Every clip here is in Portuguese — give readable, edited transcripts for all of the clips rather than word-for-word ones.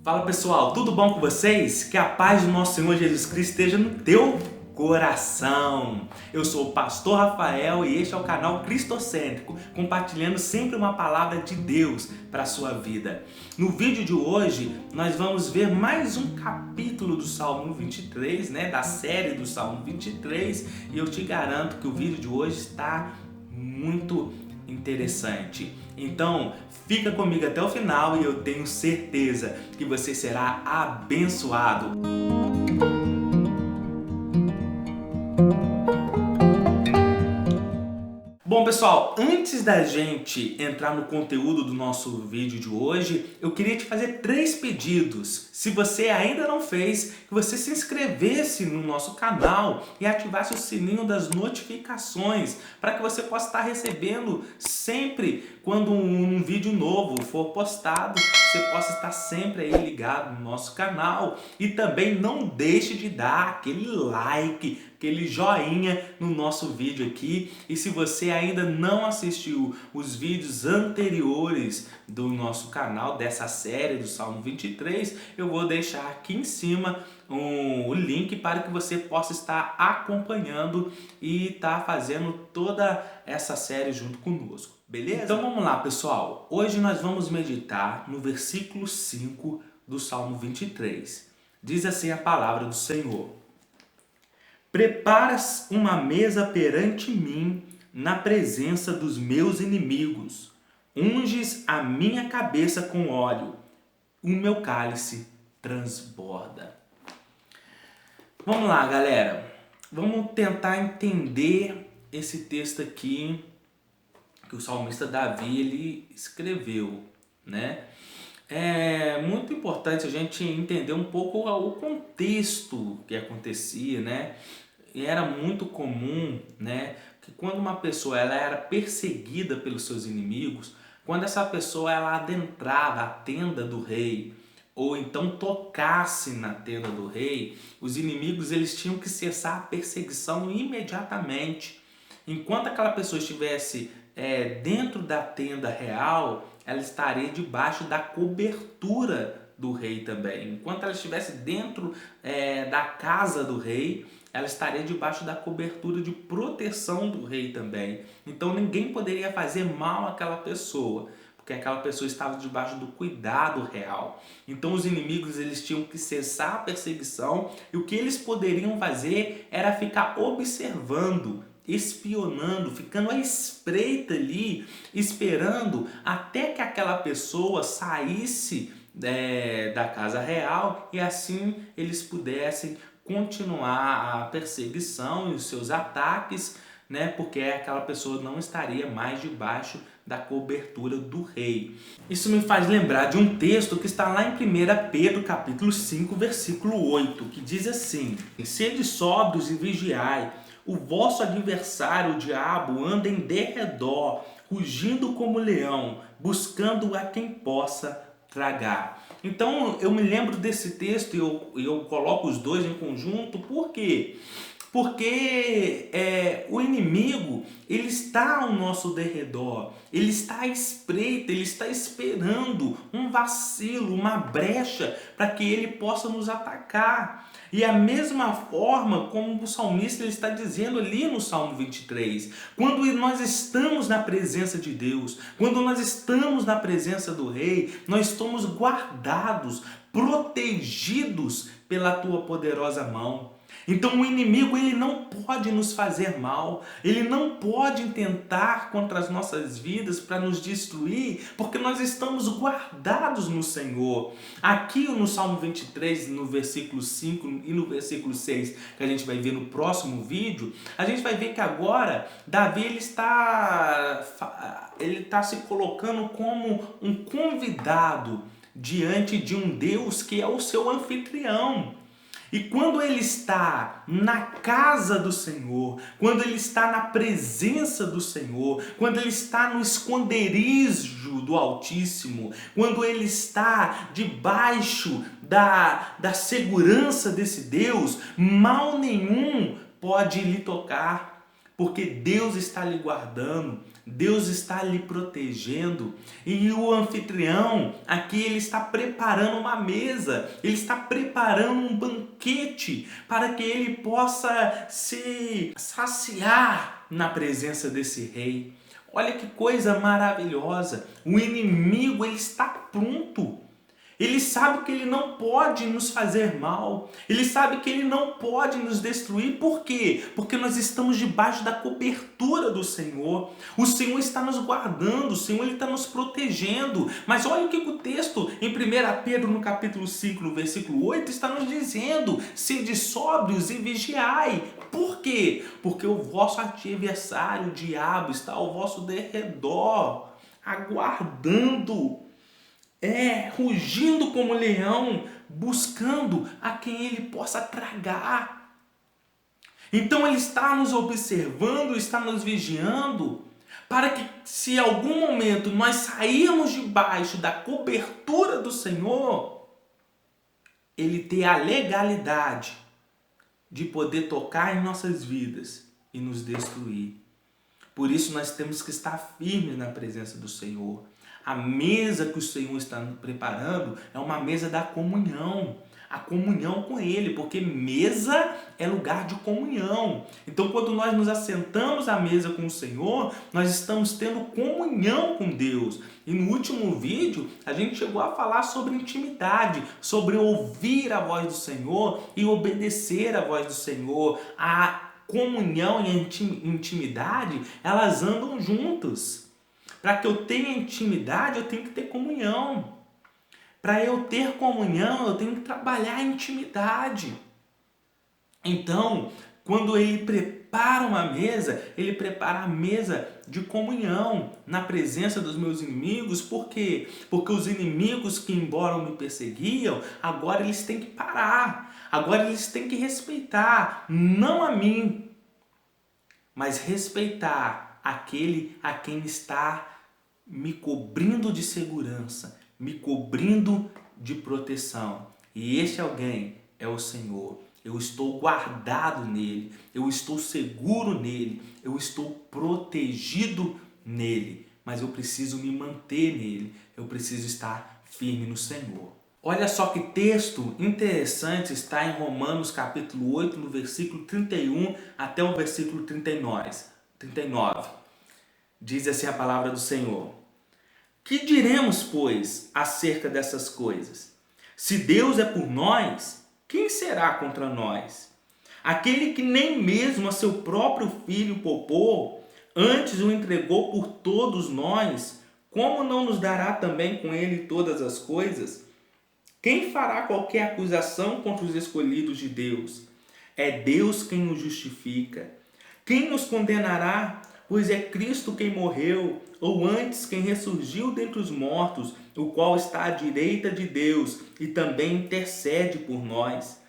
Fala pessoal, tudo bom com vocês? Que a paz do nosso Senhor Jesus Cristo esteja no teu coração. Eu sou o pastor Rafael e este é o canal Cristocêntrico, compartilhando sempre uma palavra de Deus para a sua vida. No vídeo de hoje, nós vamos ver mais um capítulo do Salmo 23, da série do Salmo 23, e eu te garanto que o vídeo de hoje está muito interessante. Então, fica comigo até o final e eu tenho certeza que você será abençoado. Bom pessoal, antes da gente entrar no conteúdo do nosso vídeo de hoje, eu queria te fazer 3 pedidos. Se você ainda não fez, que você se inscrevesse no nosso canal e ativasse o sininho das notificações para que você possa estar recebendo sempre quando um vídeo novo for postado, você possa estar sempre aí ligado no nosso canal. E também não deixe de dar aquele like, aquele joinha no nosso vídeo aqui. E se você ainda não assistiu os vídeos anteriores do nosso canal, dessa série do Salmo 23, eu vou deixar aqui em cima o link para que você possa estar acompanhando e estar fazendo toda essa série junto conosco, beleza? Então vamos lá pessoal, hoje nós vamos meditar no versículo 5 do Salmo 23. Diz assim a palavra do Senhor: Preparas uma mesa perante mim na presença dos meus inimigos. Unges a minha cabeça com óleo. O meu cálice transborda. Vamos lá, galera. Vamos tentar entender esse texto aqui que o salmista Davi ele escreveu, É muito importante a gente entender um pouco o contexto que acontecia, E era muito comum, que quando uma pessoa ela era perseguida pelos seus inimigos, quando essa pessoa ela adentrava a tenda do rei, ou então tocasse na tenda do rei, os inimigos eles tinham que cessar a perseguição imediatamente. Enquanto aquela pessoa estivesse dentro da tenda real, ela estaria debaixo da cobertura do rei também. Enquanto ela estivesse dentro da casa do rei, ela estaria debaixo da cobertura de proteção do rei também. Então ninguém poderia fazer mal àquela pessoa, porque aquela pessoa estava debaixo do cuidado real. Então os inimigos eles tinham que cessar a perseguição, e o que eles poderiam fazer era ficar observando, espionando, ficando à espreita ali, esperando até que aquela pessoa saísse da casa real, e assim eles pudessem continuar a perseguição e os seus ataques, porque aquela pessoa não estaria mais debaixo da cobertura do rei. Isso me faz lembrar de um texto que está lá em 1 Pedro capítulo 5, versículo 8, que diz assim: Sede sóbrios e vigiai, o vosso adversário, o diabo, anda em derredor, rugindo como leão, buscando a quem possa tragar. Então eu me lembro desse texto e eu coloco os dois em conjunto. Por quê? Porque o inimigo ele está ao nosso derredor, ele está à espreita, ele está esperando um vacilo, uma brecha para que ele possa nos atacar. E a mesma forma como o salmista ele está dizendo ali no Salmo 23, quando nós estamos na presença de Deus, quando nós estamos na presença do Rei, nós estamos guardados, protegidos pela tua poderosa mão. Então o inimigo ele não pode nos fazer mal, ele não pode intentar contra as nossas vidas para nos destruir, porque nós estamos guardados no Senhor. Aqui no Salmo 23, no versículo 5 e no versículo 6, que a gente vai ver no próximo vídeo, a gente vai ver que agora Davi ele está se colocando como um convidado diante de um Deus que é o seu anfitrião. E quando ele está na casa do Senhor, quando ele está na presença do Senhor, quando ele está no esconderijo do Altíssimo, quando ele está debaixo da segurança desse Deus, mal nenhum pode lhe tocar. Porque Deus está lhe guardando, Deus está lhe protegendo, e o anfitrião aqui ele está preparando uma mesa, ele está preparando um banquete para que ele possa se saciar na presença desse rei. Olha que coisa maravilhosa! O inimigo ele está pronto. Ele sabe que ele não pode nos fazer mal. Ele sabe que ele não pode nos destruir. Por quê? Porque nós estamos debaixo da cobertura do Senhor. O Senhor está nos guardando. O Senhor ele está nos protegendo. Mas olha o que o texto em 1 Pedro, no capítulo 5, no versículo 8, está nos dizendo. Sede sóbrios e vigiai. Por quê? Porque o vosso adversário, o diabo, está ao vosso derredor, aguardando, rugindo como leão, buscando a quem ele possa tragar. Então ele está nos observando, está nos vigiando, para que se em algum momento nós sairmos debaixo da cobertura do Senhor, ele tenha a legalidade de poder tocar em nossas vidas e nos destruir. Por isso nós temos que estar firmes na presença do Senhor. A mesa que o Senhor está preparando é uma mesa da comunhão. A comunhão com Ele, porque mesa é lugar de comunhão. Então, quando nós nos assentamos à mesa com o Senhor, nós estamos tendo comunhão com Deus. E no último vídeo, a gente chegou a falar sobre intimidade, sobre ouvir a voz do Senhor e obedecer a voz do Senhor. A comunhão e a intimidade, elas andam juntas. Para que eu tenha intimidade, eu tenho que ter comunhão. Para eu ter comunhão, eu tenho que trabalhar a intimidade. Então, quando ele prepara uma mesa, ele prepara a mesa de comunhão na presença dos meus inimigos. Por quê? Porque os inimigos que embora me perseguiam, agora eles têm que parar. Agora eles têm que respeitar, não a mim, mas respeitar aquele a quem está me cobrindo de segurança, me cobrindo de proteção. E esse alguém é o Senhor. Eu estou guardado nele, eu estou seguro nele, eu estou protegido nele. Mas eu preciso me manter nele, eu preciso estar firme no Senhor. Olha só que texto interessante está em Romanos capítulo 8, no versículo 31 até o versículo 39. Diz assim a palavra do Senhor. Que diremos, pois, acerca dessas coisas? Se Deus é por nós, quem será contra nós? Aquele que nem mesmo a seu próprio filho poupou, antes o entregou por todos nós, como não nos dará também com ele todas as coisas? Quem fará qualquer acusação contra os escolhidos de Deus? É Deus quem os justifica. Quem nos condenará? Pois é Cristo quem morreu, ou antes quem ressurgiu dentre os mortos, o qual está à direita de Deus e também intercede por nós.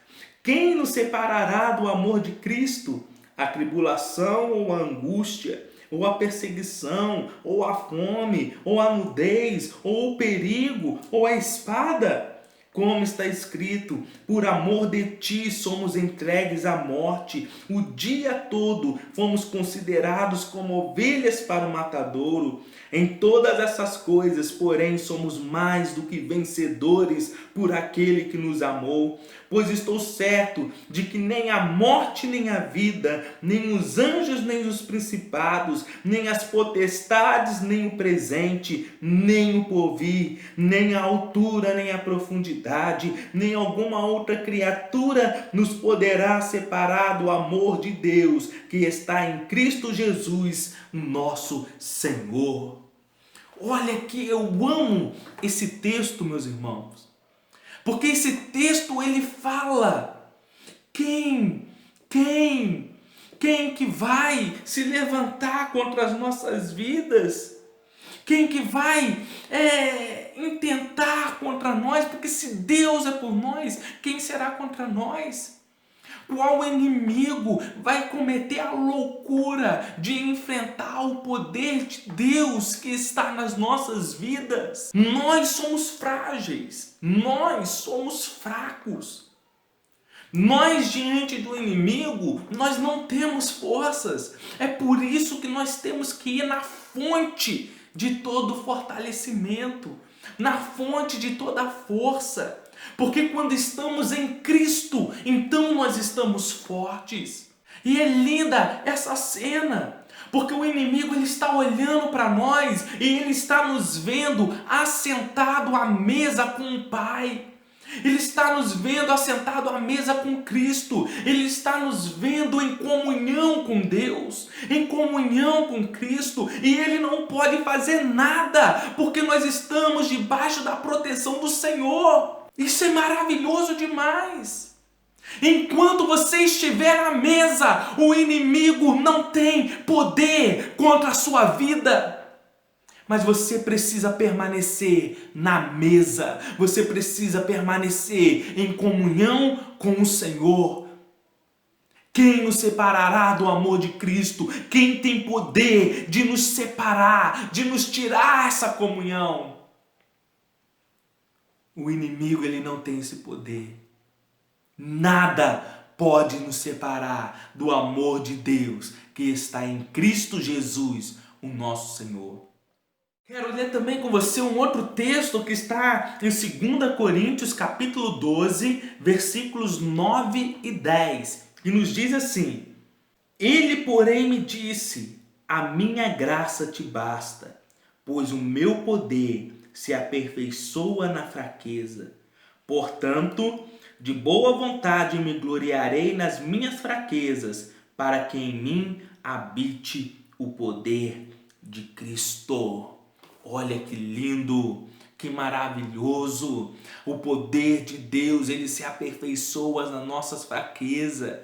Quem nos separará do amor de Cristo? A tribulação ou a angústia, ou a perseguição, ou a fome, ou a nudez, ou o perigo, ou a espada? Como está escrito, por amor de ti somos entregues à morte, o dia todo fomos considerados como ovelhas para o matadouro. Em todas essas coisas, porém, somos mais do que vencedores por aquele que nos amou. Pois estou certo de que nem a morte, nem a vida, nem os anjos, nem os principados, nem as potestades, nem o presente, nem o porvir, nem a altura, nem a profundidade, nem alguma outra criatura nos poderá separar do amor de Deus que está em Cristo Jesus, nosso Senhor. Olha que eu amo esse texto, meus irmãos. Porque esse texto ele fala quem que vai se levantar contra as nossas vidas? Quem que vai intentar contra nós? Porque se Deus é por nós, quem será contra nós? Qual inimigo vai cometer a loucura de enfrentar o poder de Deus que está nas nossas vidas? Nós somos frágeis, nós somos fracos. Nós diante do inimigo, nós não temos forças. É por isso que nós temos que ir na fonte de todo fortalecimento, na fonte de toda força. Porque quando estamos em Cristo, então nós estamos fortes. E é linda essa cena, porque o inimigo ele está olhando para nós e ele está nos vendo assentado à mesa com o Pai. Ele está nos vendo assentado à mesa com Cristo. Ele está nos vendo em comunhão com Deus, em comunhão com Cristo. E Ele não pode fazer nada, porque nós estamos debaixo da proteção do Senhor. Isso é maravilhoso demais. Enquanto você estiver à mesa, o inimigo não tem poder contra a sua vida. Mas você precisa permanecer na mesa. Você precisa permanecer em comunhão com o Senhor. Quem nos separará do amor de Cristo? Quem tem poder de nos separar, de nos tirar essa comunhão? O inimigo ele não tem esse poder. Nada pode nos separar do amor de Deus que está em Cristo Jesus, o nosso Senhor. Quero ler também com você um outro texto que está em 2 Coríntios capítulo 12, versículos 9 e 10. E nos diz assim: Ele, porém, me disse, a minha graça te basta, pois o meu poder se aperfeiçoa na fraqueza. Portanto, de boa vontade me gloriarei nas minhas fraquezas, para que em mim habite o poder de Cristo. Olha que lindo, que maravilhoso. O poder de Deus, ele se aperfeiçoa nas nossas fraquezas.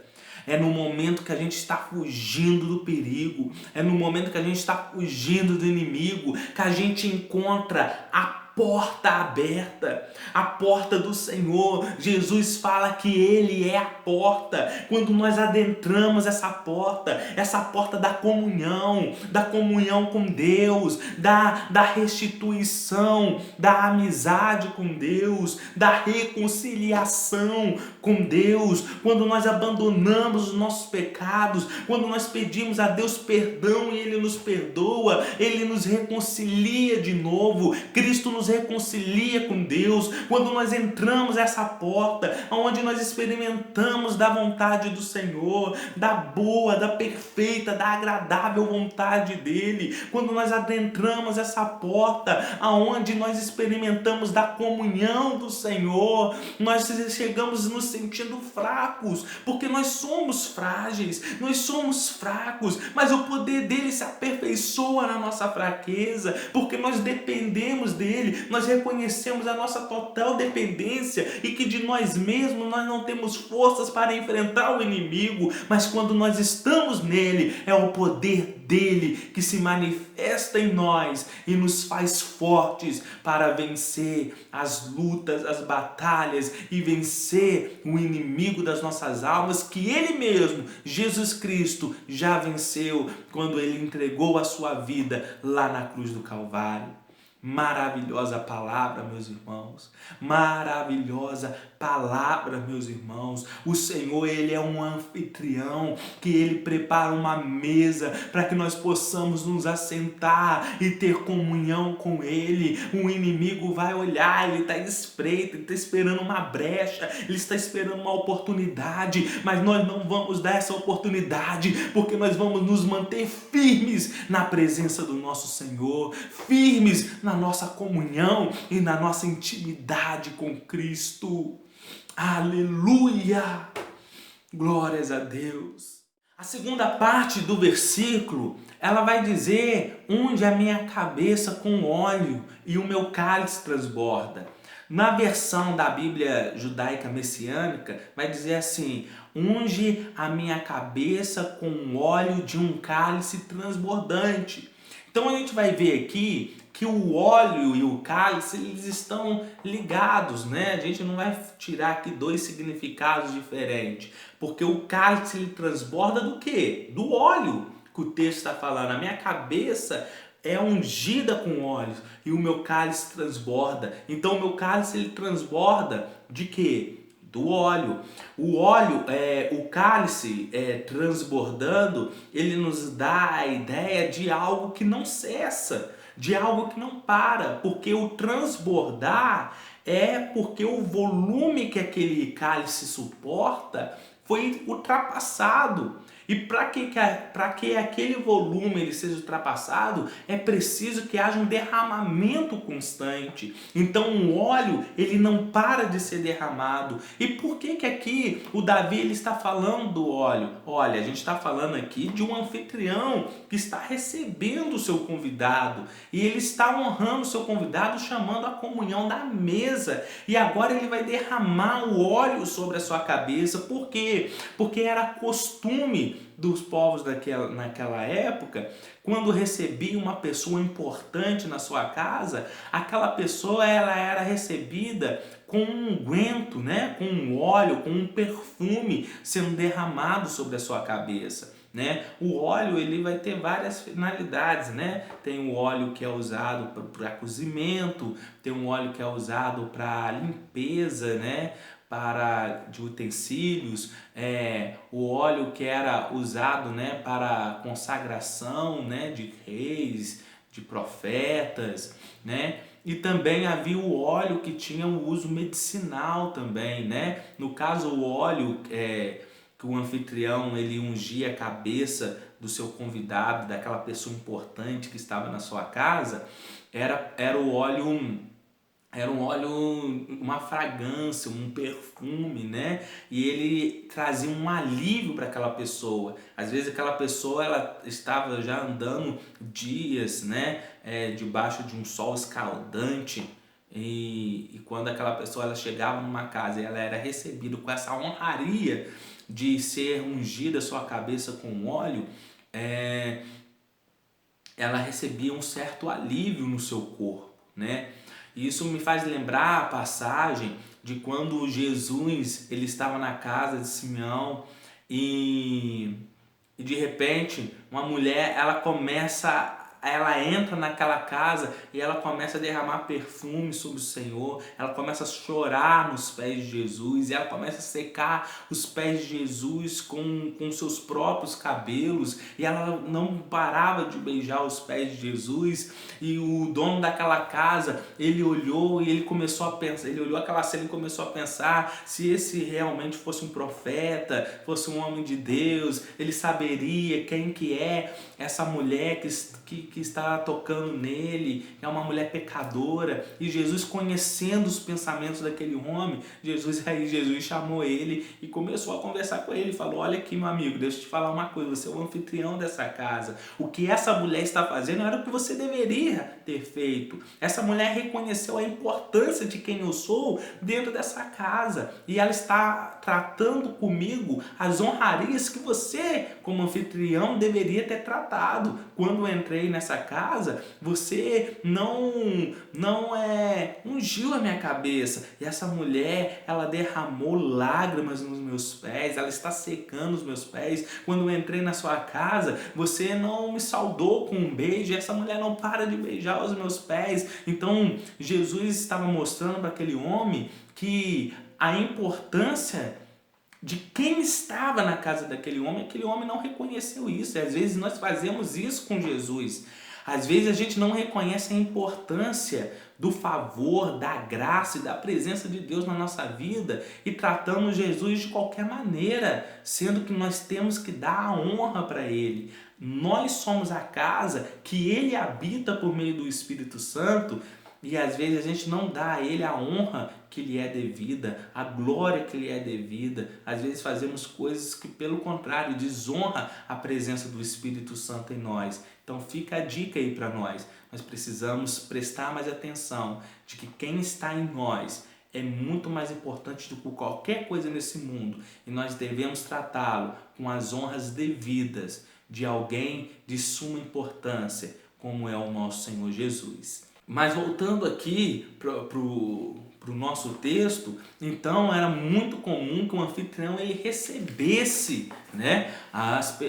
É no momento que a gente está fugindo do perigo, é no momento que a gente está fugindo do inimigo, que a gente encontra a porta aberta, a porta do Senhor. Jesus fala que Ele é a porta. Quando nós adentramos essa porta da comunhão com Deus, da restituição, da amizade com Deus, da reconciliação com Deus, quando nós abandonamos os nossos pecados, quando nós pedimos a Deus perdão e Ele nos perdoa, Ele nos reconcilia de novo. Cristo nos reconcilia com Deus. Quando nós entramos nessa porta, onde nós experimentamos da vontade do Senhor, da boa, da perfeita, da agradável vontade dEle, quando nós adentramos essa porta, aonde nós experimentamos da comunhão do Senhor, nós chegamos nos sentindo fracos, porque nós somos frágeis, nós somos fracos, mas o poder dEle se aperfeiçoa na nossa fraqueza, porque nós dependemos dEle. Nós reconhecemos a nossa total dependência e que de nós mesmos nós não temos forças para enfrentar o inimigo, mas quando nós estamos nele, é o poder dele que se manifesta em nós e nos faz fortes para vencer as lutas, as batalhas e vencer o inimigo das nossas almas, que ele mesmo, Jesus Cristo, já venceu quando ele entregou a sua vida lá na cruz do Calvário. Maravilhosa palavra, meus irmãos. Maravilhosa palavra, meus irmãos. O Senhor, Ele é um anfitrião, que Ele prepara uma mesa para que nós possamos nos assentar e ter comunhão com Ele. O inimigo vai olhar, ele está espreito, ele está esperando uma brecha, ele está esperando uma oportunidade, mas nós não vamos dar essa oportunidade, porque nós vamos nos manter firmes na presença do nosso Senhor, firmes na nossa comunhão e na nossa intimidade com Cristo. Aleluia! Glórias a Deus. A segunda parte do versículo, ela vai dizer: unge a minha cabeça com óleo e o meu cálice transborda. Na versão da Bíblia judaica messiânica, vai dizer assim: unge a minha cabeça com óleo de um cálice transbordante. Então a gente vai ver aqui que o óleo e o cálice, eles estão ligados, né? A gente não vai tirar aqui dois significados diferentes, porque o cálice ele transborda do quê? Do óleo que o texto está falando. A minha cabeça é ungida com óleo e o meu cálice transborda. Então o meu cálice ele transborda de quê? do óleo. O óleo, o cálice transbordando, ele nos dá a ideia de algo que não cessa, de algo que não para, porque o transbordar é porque o volume que aquele cálice suporta foi ultrapassado. E para que aquele volume ele seja ultrapassado, é preciso que haja um derramamento constante. Então o óleo ele não para de ser derramado. E por que aqui o Davi ele está falando do óleo? Olha, a gente está falando aqui de um anfitrião que está recebendo o seu convidado. E ele está honrando o seu convidado, chamando a comunhão da mesa. E agora ele vai derramar o óleo sobre a sua cabeça. Por quê? Porque era costume dos povos naquela época, quando recebia uma pessoa importante na sua casa, aquela pessoa ela era recebida com um unguento, né? Com um óleo, com um perfume sendo derramado sobre a sua cabeça. Né? O óleo ele vai ter várias finalidades, né? Tem o óleo que é usado para cozimento, tem um óleo que é usado para limpeza, né? De utensílios, o óleo que era usado, né, para consagração, né, de reis, de profetas, né? E também havia o óleo que tinha o uso medicinal também, né? No caso, o óleo que o anfitrião ele ungia a cabeça do seu convidado, daquela pessoa importante que estava na sua casa, era o óleo. Era um óleo, uma fragrância, um perfume, né? E ele trazia um alívio para aquela pessoa. Às vezes aquela pessoa ela estava já andando dias, né? Debaixo de um sol escaldante. E quando aquela pessoa ela chegava numa casa e ela era recebida com essa honraria de ser ungida a sua cabeça com óleo, ela recebia um certo alívio no seu corpo, né? Isso me faz lembrar a passagem de quando Jesus ele estava na casa de Simeão e de repente uma mulher ela entra naquela casa e ela começa a derramar perfume sobre o Senhor, ela começa a chorar nos pés de Jesus, e ela começa a secar os pés de Jesus com seus próprios cabelos, e ela não parava de beijar os pés de Jesus. E o dono daquela casa, ele olhou e ele começou a pensar, ele olhou aquela cena e começou a pensar se esse realmente fosse um profeta, fosse um homem de Deus, ele saberia quem que é essa mulher que está tocando nele, é uma mulher pecadora. E Jesus, conhecendo os pensamentos daquele homem, Jesus chamou ele e começou a conversar com ele, falou: olha aqui, meu amigo, deixa eu te falar uma coisa, você é o anfitrião dessa casa, o que essa mulher está fazendo era o que você deveria ter feito. Essa mulher reconheceu a importância de quem eu sou dentro dessa casa, e ela está tratando comigo as honrarias que você, como anfitrião, deveria ter tratado. Quando eu entrei nessa casa, você não ungiu a minha cabeça. E essa mulher, ela derramou lágrimas nos meus pés, ela está secando os meus pés. Quando eu entrei na sua casa, você não me saudou com um beijo, e essa mulher não para de beijar os meus pés. Então Jesus estava mostrando para aquele homem que a importância de quem estava na casa daquele homem, aquele homem não reconheceu isso. E às vezes nós fazemos isso com Jesus. Às vezes a gente não reconhece a importância do favor, da graça e da presença de Deus na nossa vida e tratamos Jesus de qualquer maneira, sendo que nós temos que dar a honra para Ele. Nós somos a casa que Ele habita por meio do Espírito Santo. E às vezes a gente não dá a Ele a honra que lhe é devida, a glória que lhe é devida. Às vezes fazemos coisas que, pelo contrário, desonra a presença do Espírito Santo em nós. Então fica a dica aí para nós. Nós precisamos prestar mais atenção de que quem está em nós é muito mais importante do que qualquer coisa nesse mundo. E nós devemos tratá-lo com as honras devidas de alguém de suma importância, como é o nosso Senhor Jesus. Mas voltando aqui para o nosso texto, então era muito comum que o anfitrião ele recebesse, né,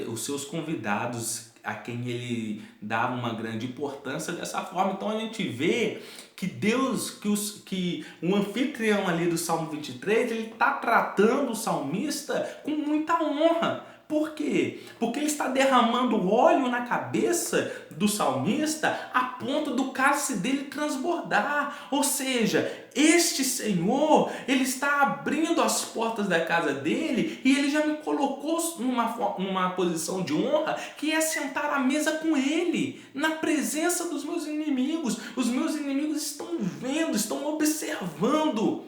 os seus convidados a quem ele dava uma grande importância dessa forma. Então a gente vê que Deus, que o anfitrião ali do Salmo 23, ele está tratando o salmista com muita honra. Por quê? Porque ele está derramando óleo na cabeça do salmista a ponto do cálice dele transbordar. Ou seja, este Senhor, ele está abrindo as portas da casa dele e ele já me colocou numa posição de honra, que é sentar à mesa com ele, na presença dos meus inimigos. Os meus inimigos estão vendo, estão observando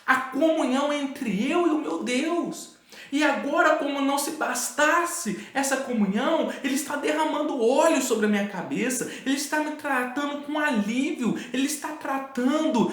a comunhão entre eu e o meu Deus. E agora, como não se bastasse essa comunhão, ele está derramando óleo sobre a minha cabeça, ele está me tratando com alívio, ele está tratando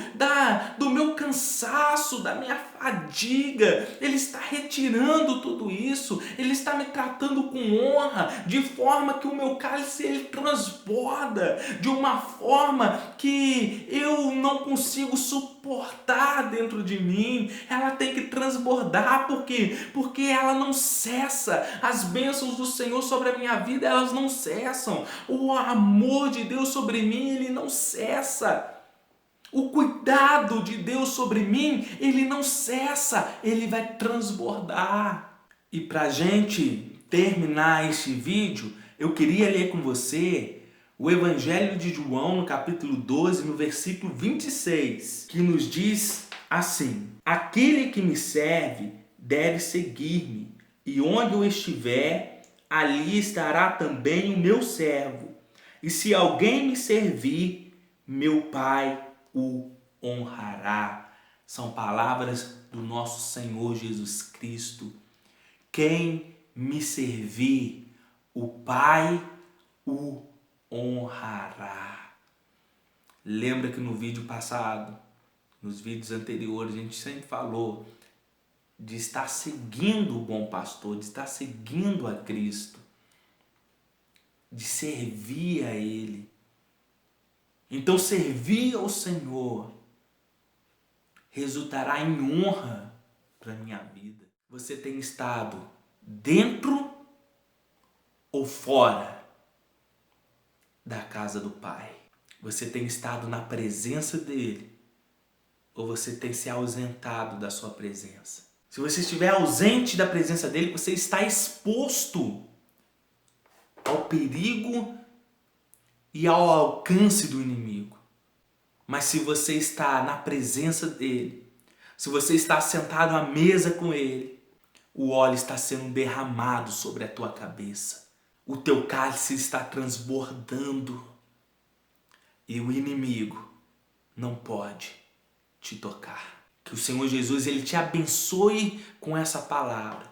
do meu cansaço, da minha fadiga, ele está retirando tudo isso, ele está me tratando com honra, de forma que o meu cálice ele transborda, de uma forma que eu não consigo suportar dentro de mim. Ela tem que transbordar, por quê? Porque ela não cessa. As bênçãos do Senhor sobre a minha vida, elas não cessam. O amor de Deus sobre mim, ele não cessa. O cuidado de Deus sobre mim, ele não cessa. Ele vai transbordar. E pra gente terminar este vídeo, eu queria ler com você o Evangelho de João, no capítulo 12, no versículo 26, que nos diz assim: aquele que me serve deve seguir-me, e onde eu estiver, ali estará também o meu servo. E se alguém me servir, meu Pai o honrará. São palavras do nosso Senhor Jesus Cristo. Quem me servir, o Pai o honrará. Lembra que no vídeo passado, nos vídeos anteriores, a gente sempre falou de estar seguindo o bom pastor, de estar seguindo a Cristo, de servir a Ele. Então servir ao Senhor resultará em honra para a minha vida. Você tem estado dentro ou fora da casa do Pai? Você tem estado na presença dEle ou você tem se ausentado da sua presença? Se você estiver ausente da presença dEle, você está exposto ao perigo e ao alcance do inimigo. Mas se você está na presença dEle, se você está sentado à mesa com Ele, o óleo está sendo derramado sobre a tua cabeça. O teu cálice está transbordando. E o inimigo não pode te tocar. Que o Senhor Jesus ele te abençoe com essa palavra.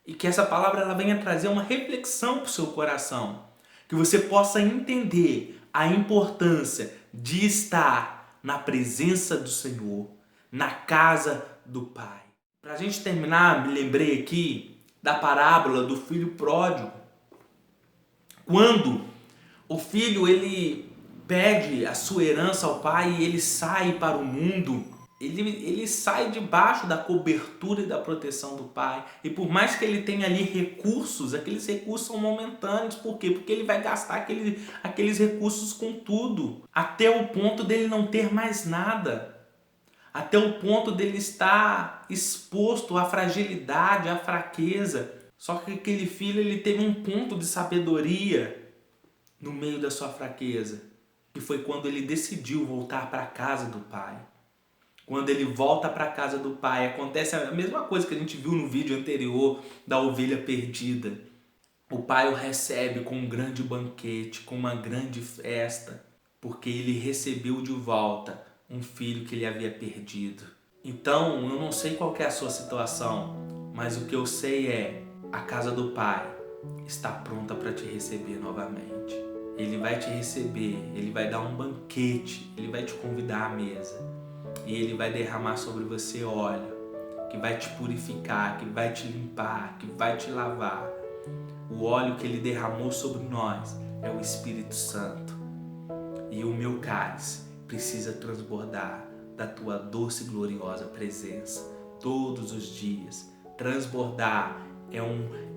E que essa palavra ela venha trazer uma reflexão para o seu coração. Que você possa entender a importância de estar na presença do Senhor, na casa do Pai. Para a gente terminar, me lembrei aqui da parábola do filho pródigo. Quando o filho ele pede a sua herança ao pai e ele sai para o mundo, ele sai debaixo da cobertura e da proteção do pai. E por mais que ele tenha ali recursos, aqueles recursos são momentâneos. Por quê? Porque ele vai gastar aqueles recursos com tudo, até o ponto dele não ter mais nada. Até o ponto dele estar exposto à fragilidade, à fraqueza. Só que aquele filho ele teve um ponto de sabedoria no meio da sua fraqueza, que foi quando ele decidiu voltar para a casa do pai. Quando ele volta para a casa do pai, acontece a mesma coisa que a gente viu no vídeo anterior da ovelha perdida. O pai o recebe com um grande banquete, com uma grande festa, porque ele recebeu de volta um filho que ele havia perdido. Então, eu não sei qual que é a sua situação, mas o que eu sei é, a casa do pai está pronta para te receber novamente. Ele vai te receber, ele vai dar um banquete, ele vai te convidar à mesa. E ele vai derramar sobre você óleo, que vai te purificar, que vai te limpar, que vai te lavar. O óleo que ele derramou sobre nós é o Espírito Santo. E o meu cálice precisa transbordar da tua doce e gloriosa presença todos os dias. Transbordar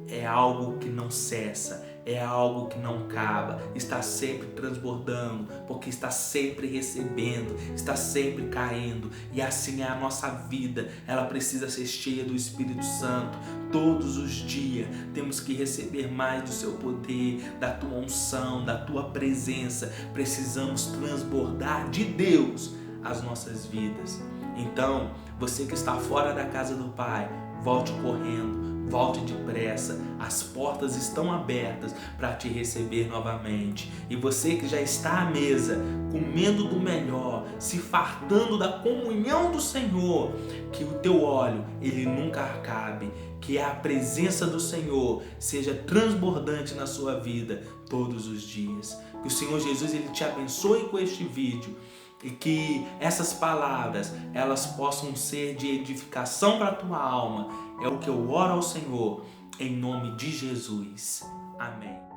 é algo que não cessa, é algo que não acaba, está sempre transbordando, porque está sempre recebendo, está sempre caindo. E assim é a nossa vida, ela precisa ser cheia do Espírito Santo. Todos os dias temos que receber mais do seu poder, da tua unção, da tua presença. Precisamos transbordar de Deus as nossas vidas. Então, você que está fora da casa do Pai, volte correndo, volte depressa. As portas estão abertas para te receber novamente. E você que já está à mesa, comendo do melhor, se fartando da comunhão do Senhor, que o teu óleo, ele nunca acabe. Que a presença do Senhor seja transbordante na sua vida todos os dias. Que o Senhor Jesus, ele te abençoe com este vídeo. E que essas palavras, elas possam ser de edificação para a tua alma. É o que eu oro ao Senhor, em nome de Jesus. Amém.